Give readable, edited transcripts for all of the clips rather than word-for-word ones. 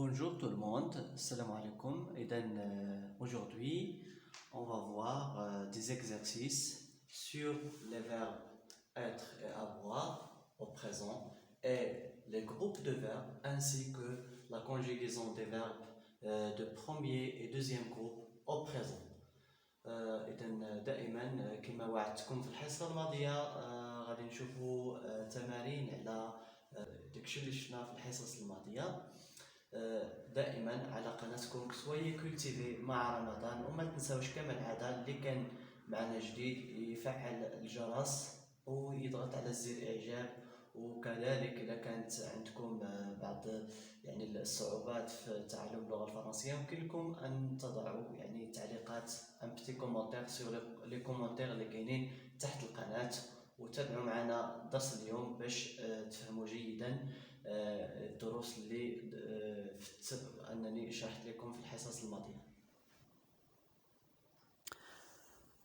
Bonjour tout le monde, salam alaikum. Aujourd'hui, on va voir des exercices sur les verbes être et avoir au présent et les groupes de verbes ainsi que la conjugaison des verbes de premier et deuxième groupe au présent. إذا دائما كما وعدتكم في الحصة الماضية غادي نشوفوا تمارين على داكشي اللي شفنا في الحصص الماضية. دائما على قناتكم سويي كولتيفي مع رمضان وما تنساوش كما العادة اللي كان معنا جديد يفعل الجرس ويضغط على زر اعجاب. وكذلك اذا كانت عندكم بعض الصعوبات في تعلم اللغة الفرنسية يمكن لكم ان تضعوا تعليقات ان بتي كومونتير سور لي كومونتير اللي كاينين تحت القناة وتابعوا معنا درس اليوم باش تفهموا جيدا الدروس اللي أنني شرحت لكم في الحصص الماضية.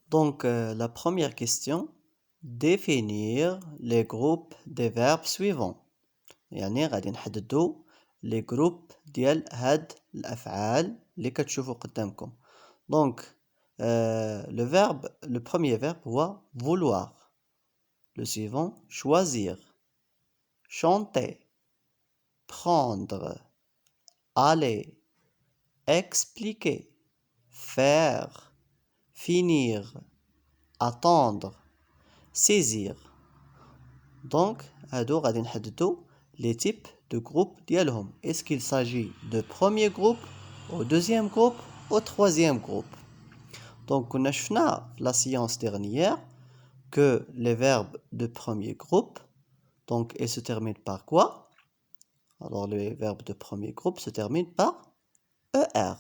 Donc, la première question, définir les groupes des verbes suivants. يعني غادي نحددوا les groupes ديال هاد الأفعال اللي كتشوفوا قدامكم. Donc, le premier verbe هو vouloir. Le suivant, choisir, chanter, prendre, aller, expliquer, faire, finir, attendre, saisir. Donc, هادو غادي نحددو les types de groupes ديالهم. Est-ce qu'il s'agit de premier groupe, au deuxième groupe, au troisième groupe? Donc, on a شفنا la séance dernière que les verbes de premier groupe, donc, ils se terminent par quoi? Alors, les verbes de premier groupe se terminent par ER.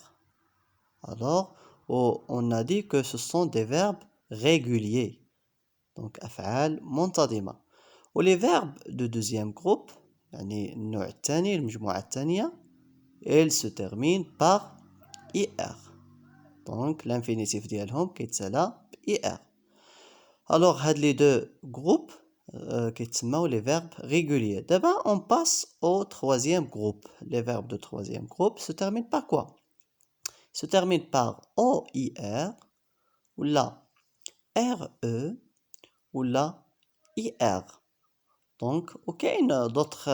Alors, on a dit que ce sont des verbes réguliers. Donc, أفعال منتظمة. و les verbes de deuxième groupe, يعني النوع الثاني المجموعة الثانية, ils se terminent par IR. Donc, l'infinitif ديالهم كيتسالى IR. Alors, هاد les deux groupes كيتسموا les verbes réguliers. D'abord, on passe au troisième groupe. Les verbes de troisième groupe se terminent par quoi? Se terminent par OIR, ou la RE, ou la IR. Donc, وكاين d'autres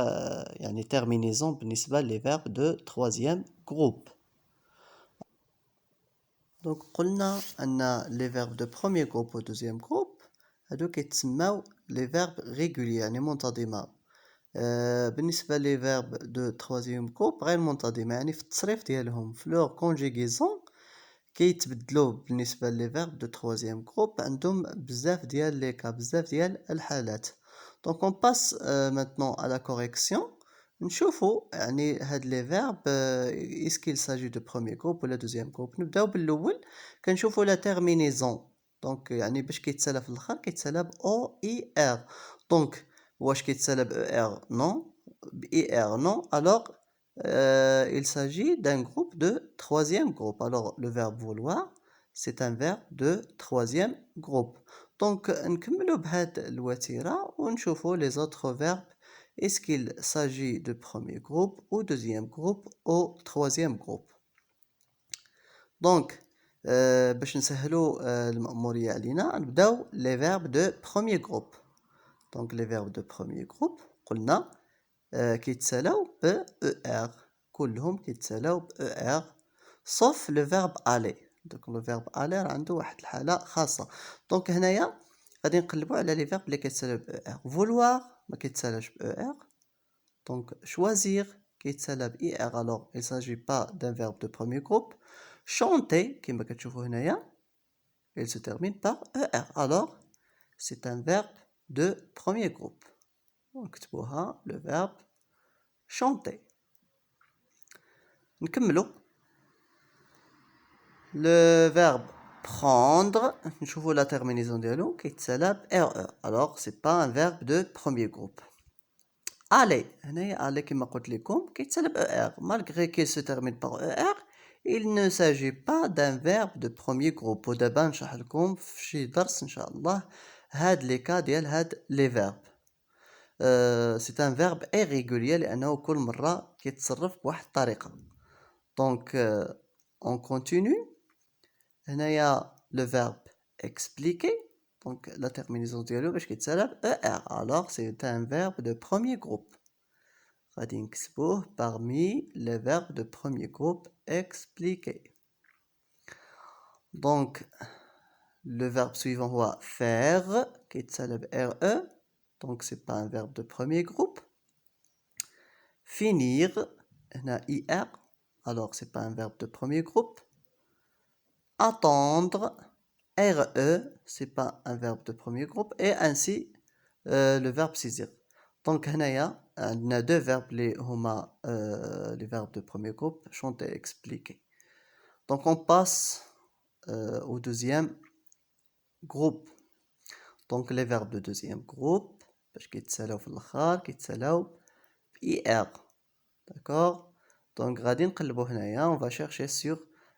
terminaisons بالنسبة les verbes de troisième groupe. Donc, قلنا أن les verbes de premier groupe ou deuxième groupe هادو كيتسموا les verbes réguliers يعني منتظمة. بالنسبة les verbes de troisième groupe غير منتظمة يعني في التصريف ديالهم في leur conjugaison كيتبدلوا بالنسبة les verbes de troisième groupe عندهم بزاف ديال لي كا بزاف ديال الحالات. Donc on passe maintenant à la correction. نشوفوا يعني هاد لي فيرب est-ce qu'il s'agit de premier groupe ولا deuxième groupe. نبداو بالاول كنشوفوا لا terminaison. دونك يعني باش كيتسالى في الاخر كيتسالى ب او اي ار. دونك واش كيتسالى ب ار نو ب اي ار نو. alors il s'agit d'un groupe de troisième groupe. Alors le verbe vouloir c'est un verbe de troisième groupe. Donc نكملوا بهاد الوتيرة ونشوفوا les autres verbes. Est-ce qu'il s'agit de premier groupe ou deuxième groupe ou troisième groupe? Donc باش نسهلوا المأمورية علينا نبداو les verbes de premier groupe. Donc les verbes de premier groupe قلنا كيتسالاو ب ER. كلهم كيتسالاو ب ER sauf le verbe aller. Donc le verbe aller عنده واحد الحالة خاصة. Donc هنايا غادي نقلبوا على les verbes اللي كيتسالاو ب ER. vouloir ما كيتسالاش ب ER. Donc choisir كيتسالى ب ER. alors il s'agit pas d'un verbe de premier groupe. chanter كما كتشوفوا هنايا il se termine par ER. alors c'est un verbe de premier groupe. نكتبوها le verbe chanter. نكملوا le verbe prendre. نشوفوا la terminaison ديالو كيتسالى ب RE. alors c'est pas un verbe de premier groupe. aller هنايا aller كما قلت لكم كيتسالى ب ER malgré qu'il se termine par ER. il ne s'agit pas d'un verbe de premier groupe. ودابا نشرح لكم في شي درس ان شاء الله هاد لي كا ديال هاد لي فيرب. c'est un verbe irrégulier لأنه كل مرة كيتصرف بواحد الطريقة. Donc on continue. هنايا le verbe expliquer. Donc la terminaison ديالو باش كيتسالى er. Alors c'est un verbe de premier groupe. غادي نكتبوه parmi les verbes de premier groupe expliquer. Donc le verbe suivant هو faire كيتسالى ب re. Donc c'est pas un verbe de premier groupe. Finir هنا ir. Alors c'est pas un verbe de premier groupe. Attendre re, c'est pas un verbe de premier groupe. Et ainsi le verbe saisir. Donc هنايا عندنا deux verbes اللي هما les verbes de premier groupe chanter expliquer. Donc on passe au deuxième groupe. Donc les verbes de deuxième groupe باش كيتسالاو في الاخر كيتسالاو ir. D'accord? Donc غادي نقلبو هنايا on va chercher sur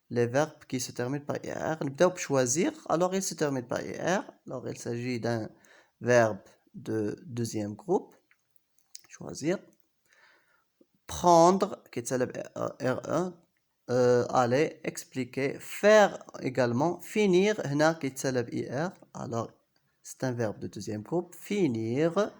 les verbes qui se terminent par ir. نبداو بchoisir. Alors il se termine par ir. Alors il s'agit d'un verbe de deuxième groupe. Choisir. Prendre كيتسالى ب re. Aller, expliquer, faire également, finir هنا كيتسالى ب ir. Alors c'est un verbe de deuxième groupe. Finir.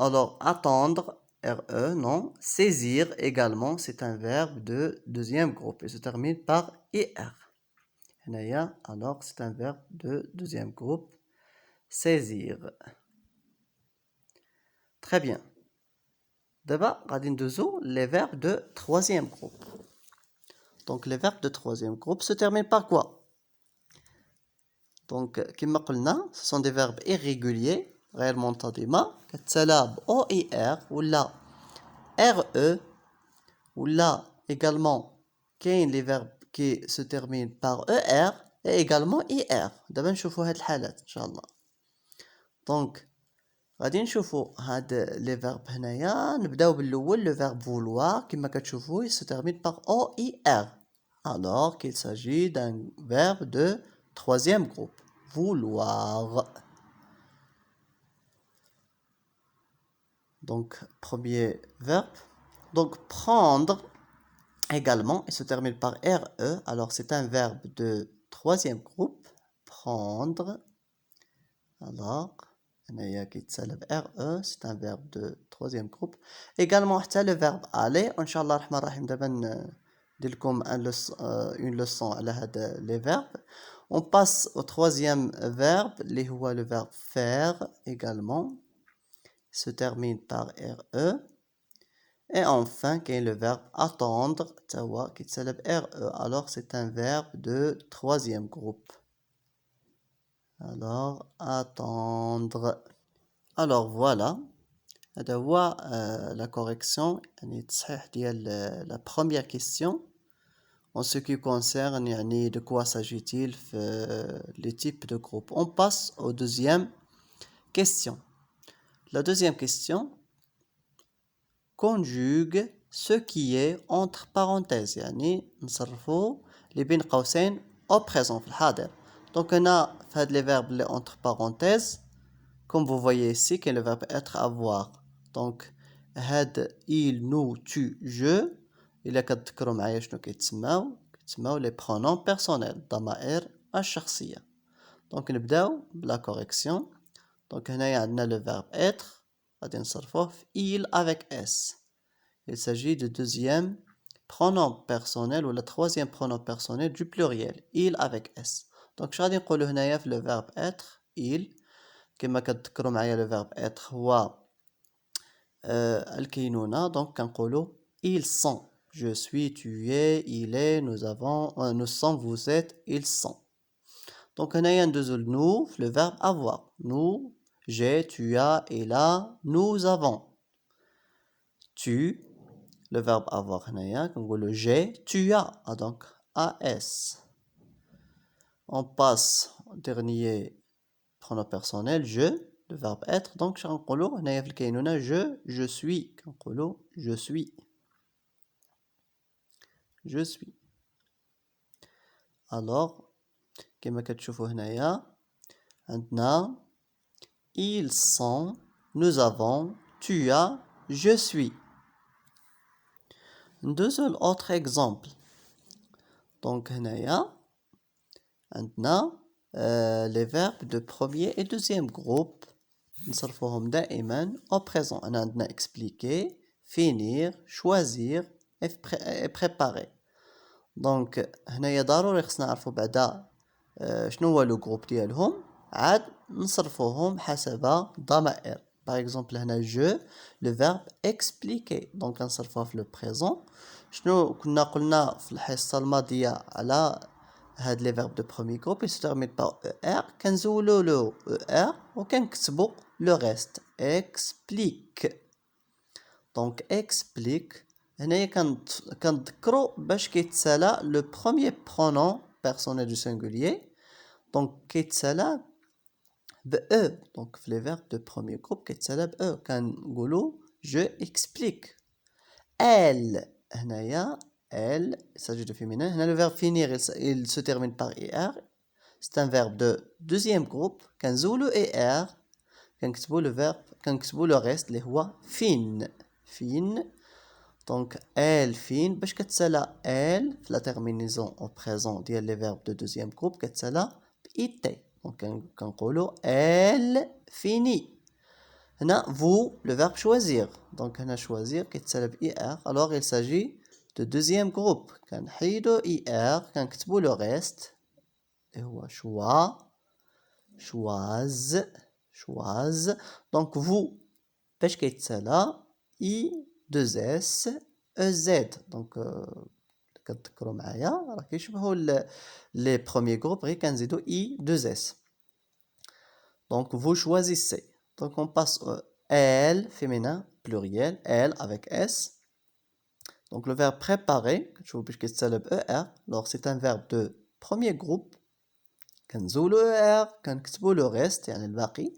Alors attendre, re, non. Saisir également, c'est un verbe de deuxième groupe. Il se termine par ir. هنايا alors c'est un verbe de deuxième groupe. Saisir. Très bien. D'abord, غادي ندوزو les verbes de troisième groupe. Donc les verbes de troisième groupe se terminent par quoi? Donc كما قلنا ce sont des verbes irréguliers غير منتظمة كتسالى ب OIR ولا RE ولا également كاين les verbes qui se terminent par ER et également IR. دابا نشوفوا هاد الحالات ان شاء الله. Donc غادي نشوفوا هاد les verbes هنايا نبداو بالاول le verbe vouloir كما كتشوفوا il se termine par OIR alors qu'il s'agit d'un verbe de troisième groupe. Vouloir. Donc premier verbe. Donc prendre également il se termine par RE alors c'est un verbe de troisième groupe. Prendre. Alors هنايا كيتسالى ب RE c'est un verbe de troisième groupe. Également حتى le verbe aller وان شاء الله الرحمن الرحيم دابا ندير لكم une leçon على هاد les verbes. On passe au troisième verbe اللي هو le verbe faire également se termine par RE. Et enfin كاين le verbe attendre حتى هو كيتسالى ب RE alors c'est un verbe de troisième groupe. Alors attendre. Alors voilà هذا هو la correction يعني التصحيح ديال la première question en ce qui concerne يعني de quoi s'agit-il les types de groupes. On passe aux deuxième question. La deuxième question conjugue ce qui est entre parenthèses يعني نصرفوا اللي بين قوسين au présent في الحاضر. Donc هنا في هاد les verbes اللي entre parenthèses comme vous voyez ici qu'il le verbe être avoir. Donc هاد il nous tu je إلا كتذكروا معايا شنو كيتسماو les pronoms personnels الضمائر الشخصية. Donc نبداو بلا correction. Donc هنايا عندنا le verbe être غادي نصرفوه في il avec s. Il s'agit du deuxième pronom personnel ou le troisième pronom personnel du pluriel il avec s. Donc اش غادي نقولوا هنايا في le verbe être il كما كتذكروا معايا le verbe être هو الكينونة. Donc كنقولوا ils sont je suis tu es il est nous avons nous sommes vous êtes ils sont. Donc هنايا ندوزو nous في le verbe avoir. Nous j'ai tu as il a nous avons. Tu le verbe avoir هنايا كنقولوا j'ai tu as donc as. On passe au dernier pronom personnel je le verbe être. Donc كنقولوا هنايا في الكينونة je suis كنقولوا je suis. Alors كما كتشوفوا هنايا عندنا ils sont, nous avons, tu as, je suis. Deux autres exemples. Donc هنايا عندنا les verbes de premier et deuxième groupe نصرفوهم دائما au présent. أنا عندنا expliquer, finir, choisir et préparer. دونك هنايا ضروري خصنا نعرفو بعدا شنو هو لو جروب ديالهم عاد نصرفوهم حسب ضمائر. باغ اكزومبل هنا جو لو فيرب expliquer دونك نصرفوها في لو بريزون. شنو كنا قلنا في الحصه الماضيه على هاد لي فيرب دو بروميي جروب ils se terminent par er كنزولو لو er وكنكتبو لو ريست explique. دونك explique هنايا كنذكرو باش كيتسالى لو بروميير برونون بيرسونيل دو سينغولير دونك كيتسالى ب او. دونك في لي فيرب دو بروميير جروب كيتسالى ب او كنقولو جو explique. elle هنايا elle il s'agit de féminin. هنا le verbe finir il se termine par er. C'est un verbe de deuxième groupe. كنزولو er كنكتبو le verbe كنكتبو le reste اللي هو fin. fin. Donc elle fin باش كتسالى elle في la terminaison au présent ديال les verbes de deuxième groupe كتسالى ب it. Donc كنقولو elle finit. هنا vous le verbe choisir. Donc هنا choisir كيتسالى ب er. Alors il s'agit de deuxième groupe. كنحيدو er كنكتبو le reste اللي هو choix choise choise. Donc vous باش كيتسالى i 2s ez. دونك كتذكروا معايا راه كيشبهوا لي بروميير جروب غير كنزيدو i 2s. دونك vous choisissez. Donc on passe au elle féminin pluriel elle avec s. Donc le verbe préparer كتشوفوا باش كيتسالى ب er. Alors c'est un verbe de premier groupe. كنزولو er كنكتبو le reste يعني الباقي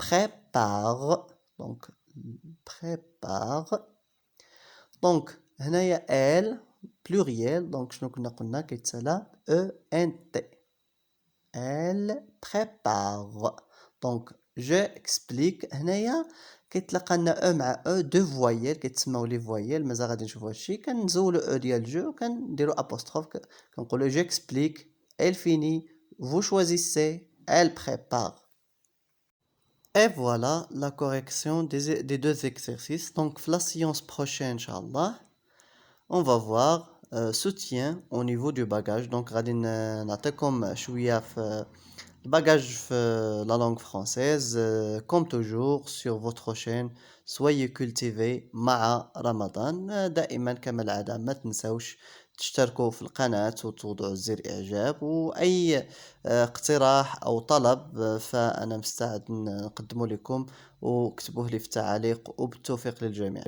prépare. Donc prépare. Donc هنايا elle pluriel. Donc شنو كنا قلنا كيتسالى ent. elle prépare. Donc je explique هنايا كيتلقى لنا مع دو فوايل كيتسماو لي فوايل. مازال غادي نشوفو هادشي. كنزولو ديال جو وكنديرو apostrophe كنقولو j'explique elle finit vous choisissez elle prépare. Et voilà la correction des deux exercices. Donc la séance prochaine inchallah on va voir soutien au niveau du bagage. Donc غادي نعطيكم شويه في bagage في la langue française. Comme toujours sur votre chaîne soyez cultivés مع رمضان. دائما كما العادة ما تنسوش تشتركوا في القناة وتوضعوا زر إعجاب. وأي اقتراح أو طلب فأنا مستعد نقدمه لكم. واكتبوه لي في التعاليق وبالتوفيق للجميع.